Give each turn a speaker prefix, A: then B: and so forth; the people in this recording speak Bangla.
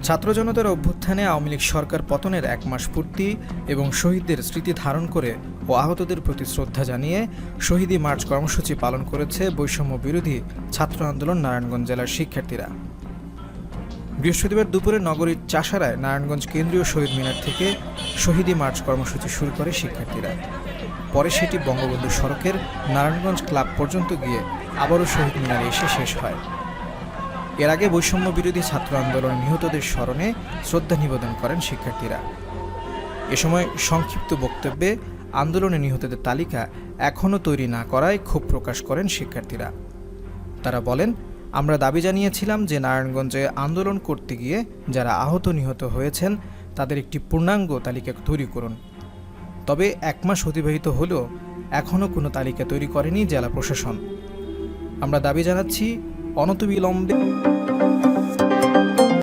A: ছাত্র জনতার অভ্যুত্থানে আওয়ামী লীগ সরকার পতনের 1 মাস পূর্তি এবং শহীদদের স্মৃতি ধারণ করে ও আহতদের প্রতি শ্রদ্ধা জানিয়ে শহীদী মার্চ কর্মসূচি পালন করেছে বৈষম্য বিরোধী ছাত্র আন্দোলন নারায়ণগঞ্জ জেলার শিক্ষার্থীরা। বৃহস্পতিবার দুপুরে নগরীর চাষারায় নারায়ণগঞ্জ কেন্দ্রীয় শহীদ মিনার থেকে শহীদী মার্চ কর্মসূচি শুরু করে শিক্ষার্থীরা। পরে সেটি বঙ্গবন্ধু সড়কের নারায়ণগঞ্জ ক্লাব পর্যন্ত গিয়ে আবারও শহীদ মিনারে এসে শেষ হয়। এর আগে বৈষম্য বিরোধী ছাত্র আন্দোলনে নিহতদের স্মরণে শ্রদ্ধা নিবেদন করেন শিক্ষার্থীরা। এ সময় সংক্ষিপ্ত বক্তব্যে আন্দোলনে নিহতদের তালিকা এখনও তৈরি না করায় ক্ষোভ প্রকাশ করেন শিক্ষার্থীরা। তারা বলেন, আমরা দাবি জানিয়েছিলাম যে নারায়ণগঞ্জে আন্দোলন করতে গিয়ে যারা আহত নিহত হয়েছেন তাদের একটি পূর্ণাঙ্গ তালিকা তৈরি করুন। তবে 1 মাস অতিবাহিত হলেও এখনও কোনো তালিকা তৈরি করেনি জেলা প্রশাসন। আমরা দাবি জানাচ্ছি অনতিবিলম্বে